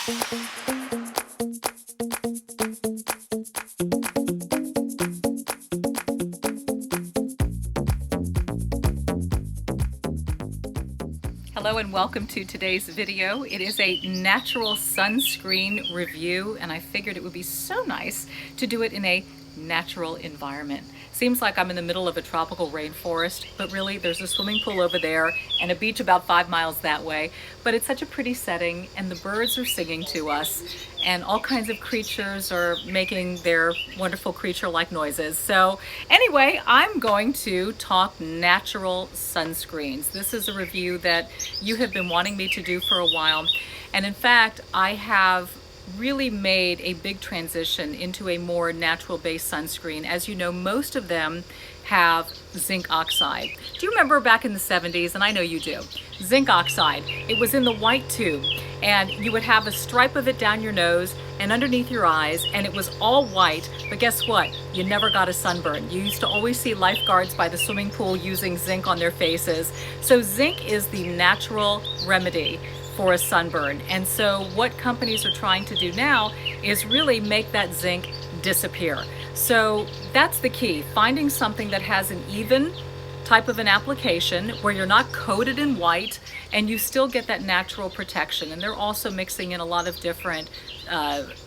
Hello and welcome to today's video. It is a natural sunscreen review, and I figured it would be so nice to do it in a natural environment. Seems like I'm in the middle of a tropical rainforest, but really there's a swimming pool over there and a beach about 5 miles that way. But it's such a pretty setting, and the birds are singing to us, and all kinds of creatures are making their wonderful creature-like noises. So anyway, I'm going to talk natural sunscreens. This is a review that you have been wanting me to do for a while, and in fact I have really made a big transition into a more natural-based sunscreen. As you know, most of them have zinc oxide. Do you remember back in the 70s, and I know you do, zinc oxide? It was in the white tube, and you would have a stripe of it down your nose and underneath your eyes, and it was all white. But guess what? You never got a sunburn. You used to always see lifeguards by the swimming pool using zinc on their faces. So zinc is the natural remedy for a sunburn. And so what companies are trying to do now is really make that zinc disappear. So that's the key, finding something that has an even type of an application where you're not coated in white and you still get that natural protection. And they're also mixing in a lot of different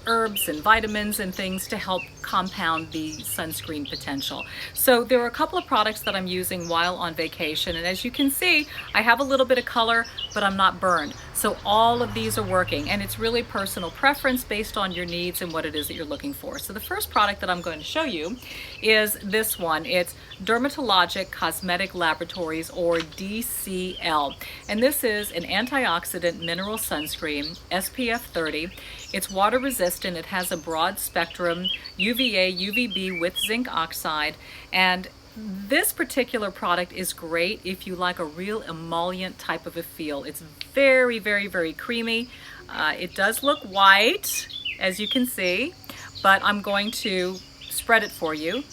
herbs and vitamins and things to help compound the sunscreen potential. So there are a couple of products that I'm using while on vacation, and as you can see, I have a little bit of color, but I'm not burned. So all of these are working, and it's really personal preference based on your needs and what it is that you're looking for. So the first product that I'm going to show you is this one. It's Dermatologic Cosmetic Laboratories, or DCL, and this is an antioxidant mineral sunscreen, SPF 30. It's water resistant. It has a broad spectrum UVA, UVB with zinc oxide, and this particular product is great if you like a real emollient type of a feel. It's very, very, very creamy. It does look white, as you can see, but I'm going to spread it for you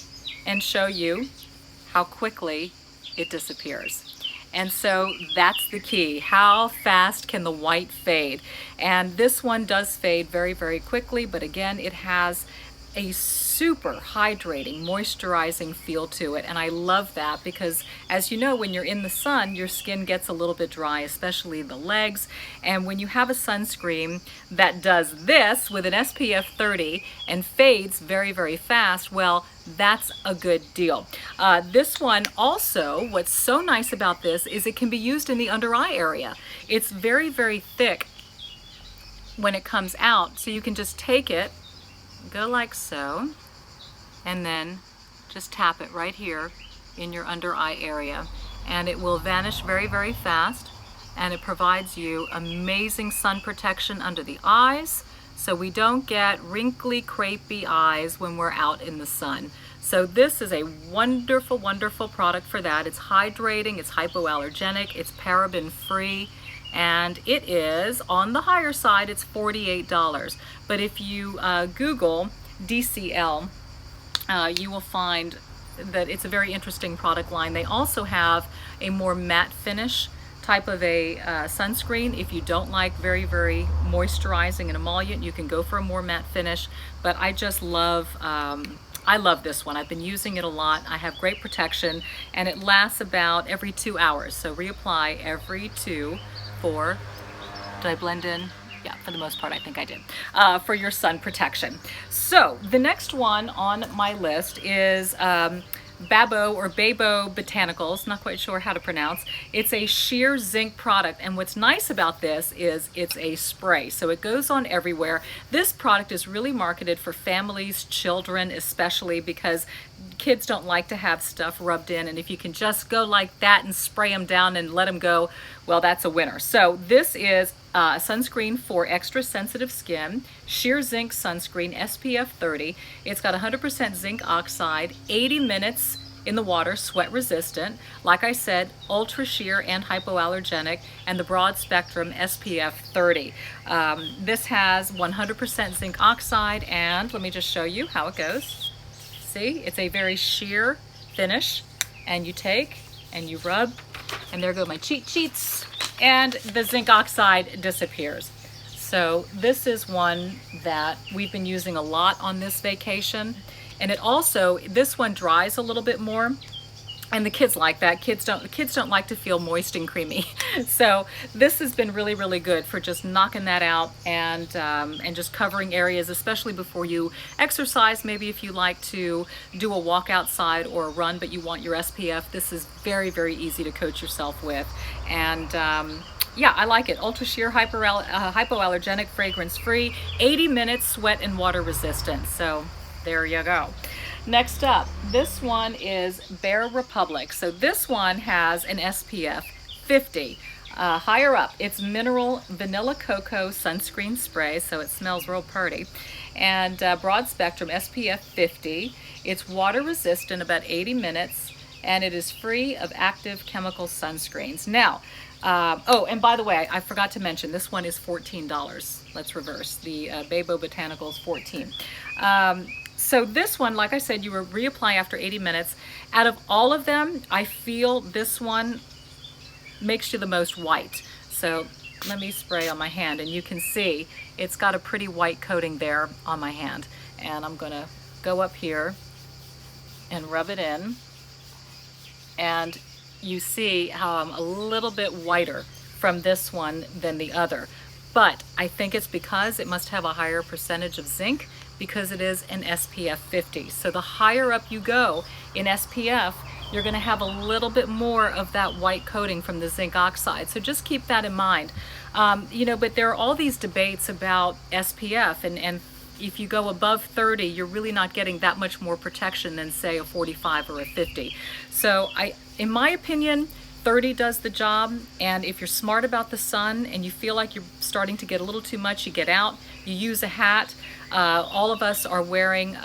and show you how quickly it disappears. And so that's the key. How fast can the white fade? And this one does fade very, very quickly, but again, it has a super hydrating, moisturizing feel to it. And I love that because, as you know, when you're in the sun, your skin gets a little bit dry, especially the legs. And when you have a sunscreen that does this with an SPF 30 and fades very, very fast, well, that's a good deal. This one also, what's so nice about this is it can be used in the under eye area. It's very, very thick when it comes out, so you can just take it, go like so, and then just tap it right here in your under eye area, and it will vanish very, very fast, and it provides you amazing sun protection under the eyes, so we don't get wrinkly, crepey eyes when we're out in the sun. So this is a wonderful, wonderful product for that. It's hydrating, it's hypoallergenic, it's paraben free, and it is on the higher side. It's $48. But if you Google DCL, you will find that it's a very interesting product line. They also have a more matte finish type of a sunscreen. If you don't like very, very moisturizing and emollient, you can go for a more matte finish. But I just love I love this one. I've been using it a lot. I have great protection, and it lasts about every 2 hours. So reapply every 2 for, did I blend in? Yeah, for the most part, I think I did, for your sun protection. So the next one on my list is Babo or Babo Botanicals, not quite sure how to pronounce. It's a sheer zinc product, and what's nice about this is it's a spray, so it goes on everywhere. This product is really marketed for families, children especially, because kids don't like to have stuff rubbed in, and if you can just go like that and spray them down and let them go, well, that's a winner. So this is a sunscreen for extra sensitive skin, sheer zinc sunscreen, SPF 30. It's got 100% zinc oxide, 80 minutes in the water, sweat resistant. Like I said, ultra sheer and hypoallergenic, and the broad spectrum SPF 30. This has 100% zinc oxide, and let me just show you how it goes. See, it's a very sheer finish, and you take and you rub, and there go my cheat sheets, and the zinc oxide disappears. So this is one that we've been using a lot on this vacation. And it also, this one dries a little bit more. And the kids like that. Kids don't like to feel moist and creamy. So this has been really, really good for just knocking that out and just covering areas, especially before you exercise. Maybe if you like to do a walk outside or a run, but you want your SPF, this is very, very easy to coat yourself with. And yeah, I like it. Ultra sheer, hypoallergenic, fragrance free, 80 minutes sweat and water resistant. So there you go. Next up, this one is Bare Republic. So this one has an SPF 50. Higher up, it's mineral vanilla cocoa sunscreen spray, so it smells real pretty. And broad spectrum SPF 50. It's water resistant, about 80 minutes, and it is free of active chemical sunscreens. Now, oh, and by the way, I forgot to mention, this one is $14. Let's reverse. The Babo Botanicals, 14. So this one, like I said, you will reapply after 80 minutes. Out of all of them, I feel this one makes you the most white. So let me spray on my hand, and you can see it's got a pretty white coating there on my hand. And I'm gonna go up here and rub it in. And you see how I'm a little bit whiter from this one than the other. But I think it's because it must have a higher percentage of zinc, because it is an SPF 50. So the higher up you go in SPF, you're gonna have a little bit more of that white coating from the zinc oxide. So just keep that in mind. You know, but there are all these debates about SPF, and if you go above 30, you're really not getting that much more protection than say a 45 or a 50. So in my opinion, 30 does the job. And if you're smart about the sun and you feel like you're starting to get a little too much, you get out, you use a hat. All of us are wearing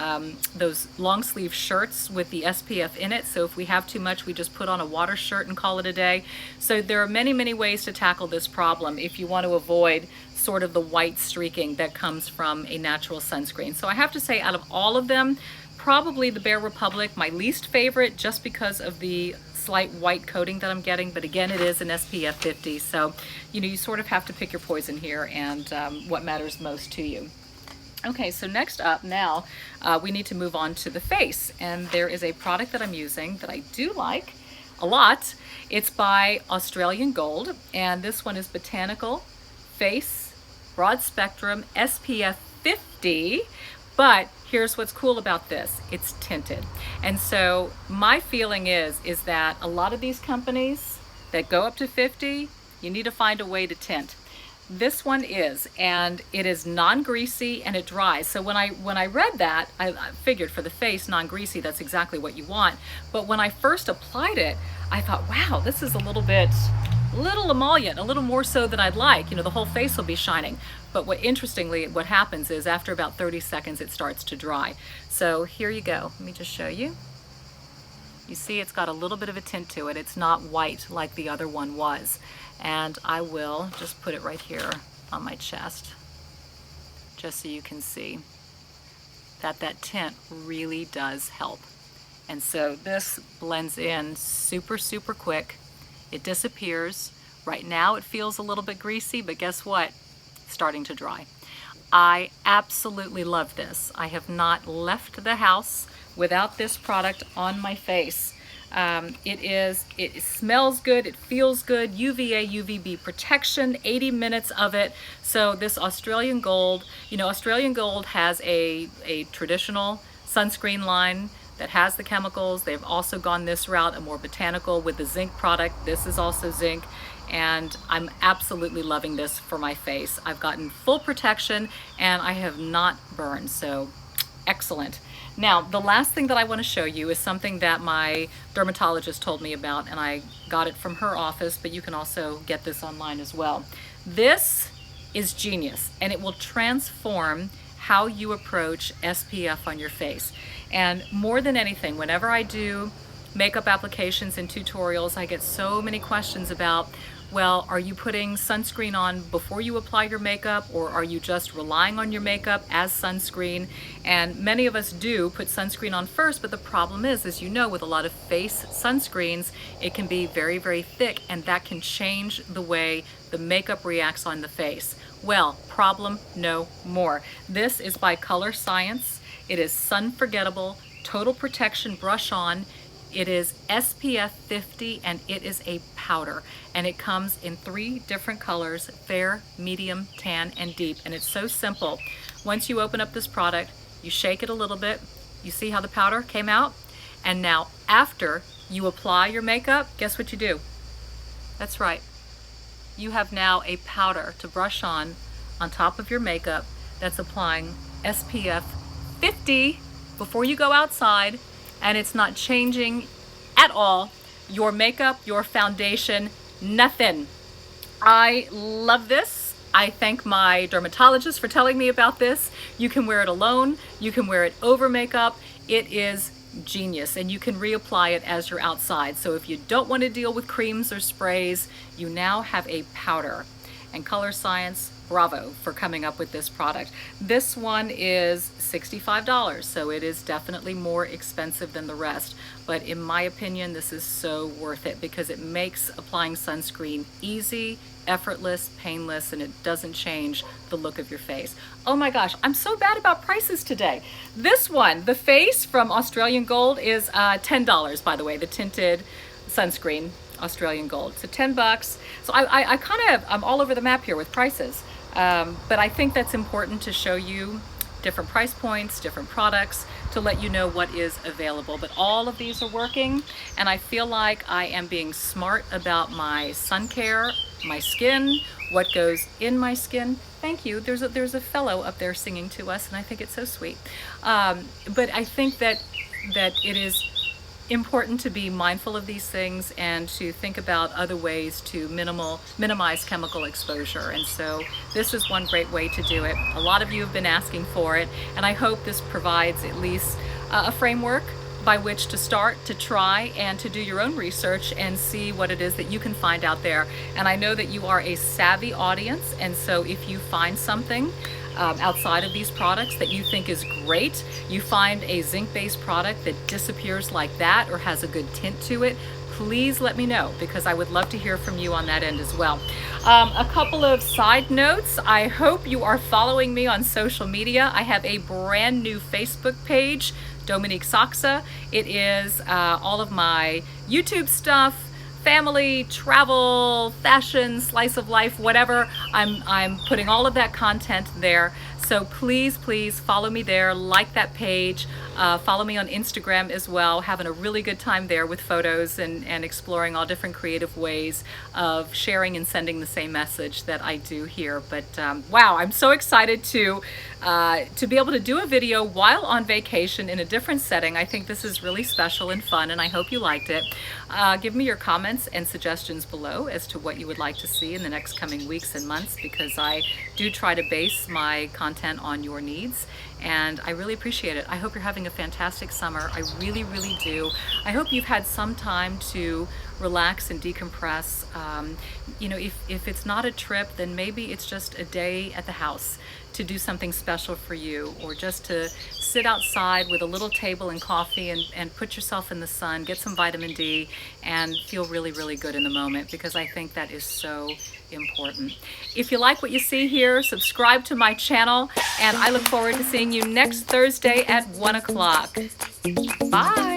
those long sleeve shirts with the SPF in it. So if we have too much, we just put on a water shirt and call it a day. So there are many, many ways to tackle this problem if you want to avoid sort of the white streaking that comes from a natural sunscreen. So I have to say, out of all of them, probably the Bare Republic, my least favorite, just because of the slight white coating that I'm getting. But again, it is an SPF 50. So, you know, you sort of have to pick your poison here and what matters most to you. Okay, so next up now, we need to move on to the face. And there is a product that I'm using that I do like a lot. It's by Australian Gold, and this one is Botanical Face Broad Spectrum SPF 50. But here's what's cool about this. It's tinted. And so my feeling is that a lot of these companies that go up to 50, you need to find a way to tint. This one is, and it is non-greasy and it dries. So when I read that, I figured for the face, non-greasy, that's exactly what you want. But when I first applied it, I thought, wow, this is a little emollient, a little more so than I'd like. You know, the whole face will be shining. But interestingly, what happens is after about 30 seconds, it starts to dry. So here you go. Let me just show you. You see it's got a little bit of a tint to it. It's not white like the other one was. And I will just put it right here on my chest, just so you can see that that tint really does help. And so this blends in super, super quick. It disappears. Right now it feels a little bit greasy, but guess what? It's starting to dry. I absolutely love this. I have not left the house without this product on my face. It smells good, it feels good, UVA, UVB protection, 80 minutes of it. So this Australian Gold, you know, Australian Gold has a traditional sunscreen line that has the chemicals. They've also gone this route, a more botanical with the zinc product. This is also zinc. And I'm absolutely loving this for my face. I've gotten full protection and I have not burned, so excellent. Now, the last thing that I want to show you is something that my dermatologist told me about, and I got it from her office, but you can also get this online as well. This is genius, and it will transform how you approach SPF on your face. And more than anything, whenever I do makeup applications and tutorials, I get so many questions about, well, are you putting sunscreen on before you apply your makeup, or are you just relying on your makeup as sunscreen? And many of us do put sunscreen on first, but the problem is, as you know, with a lot of face sunscreens, it can be very, very thick, and that can change the way the makeup reacts on the face. Well, problem no more. This is by Color Science. It is Sunforgettable Total Protection Brush On. It is SPF 50 and it is a powder, and it comes in 3 different colors: fair, medium, tan, and deep. And it's so simple. Once you open up this product, you shake it a little bit. You see how the powder came out? And now after you apply your makeup, guess what you do? That's right. You have now a powder to brush on top of your makeup that's applying SPF 50 before you go outside, and it's not changing at all your makeup, your foundation, nothing. I love this. I thank my dermatologist for telling me about this. You can wear it alone, you can wear it over makeup. It is genius, and you can reapply it as you're outside. So if you don't want to deal with creams or sprays, you now have a powder. And Color Science, bravo for coming up with this product. This one is $65, so it is definitely more expensive than the rest. But in my opinion, this is so worth it because it makes applying sunscreen easy, effortless, painless, and it doesn't change the look of your face. Oh my gosh, I'm so bad about prices today. This one, the face from Australian Gold, is $10, by the way, the tinted sunscreen, Australian Gold. So 10 bucks. So I'm all over the map here with prices. But I think that's important to show you different price points, different products, to let you know what is available. But all of these are working, and I feel like I am being smart about my sun care, my skin, what goes in my skin. Thank you. There's a fellow up there singing to us, and I think it's so sweet. But I think that it is important to be mindful of these things and to think about other ways to minimize chemical exposure. And so this is one great way to do it. A lot of you have been asking for it, and I hope this provides at least a framework by which to start to try and to do your own research and see what it is that you can find out there. And I know that you are a savvy audience, and so if you find something outside of these products that you think is great, you find a zinc-based product that disappears like that or has a good tint to it, please let me know, because I would love to hear from you on that end as well. A couple of side notes. I hope you are following me on social media. I have a brand new Facebook page, Dominique Sachse. It is all of my YouTube stuff, family, travel, fashion, slice of life, whatever. I'm putting all of that content there. So please follow me there, like that page, follow me on Instagram as well. Having a really good time there with photos and exploring all different creative ways of sharing and sending the same message that I do here. But wow, I'm so excited to be able to do a video while on vacation in a different setting. I think this is really special and fun, and I hope you liked it. Give me your comments and suggestions below as to what you would like to see in the next coming weeks and months, because I do try to base my content on your needs, and I really appreciate it. I hope you're having a fantastic summer. I really do. I hope you've had some time to relax and decompress. You know, if it's not a trip, then maybe it's just a day at the house to do something special for you, or just to sit outside with a little table and coffee and put yourself in the sun, get some vitamin D, and feel really good in the moment, because I think that is so important. If you like what you see here, subscribe to my channel, and I look forward to seeing you next Thursday at 1 o'clock. Bye.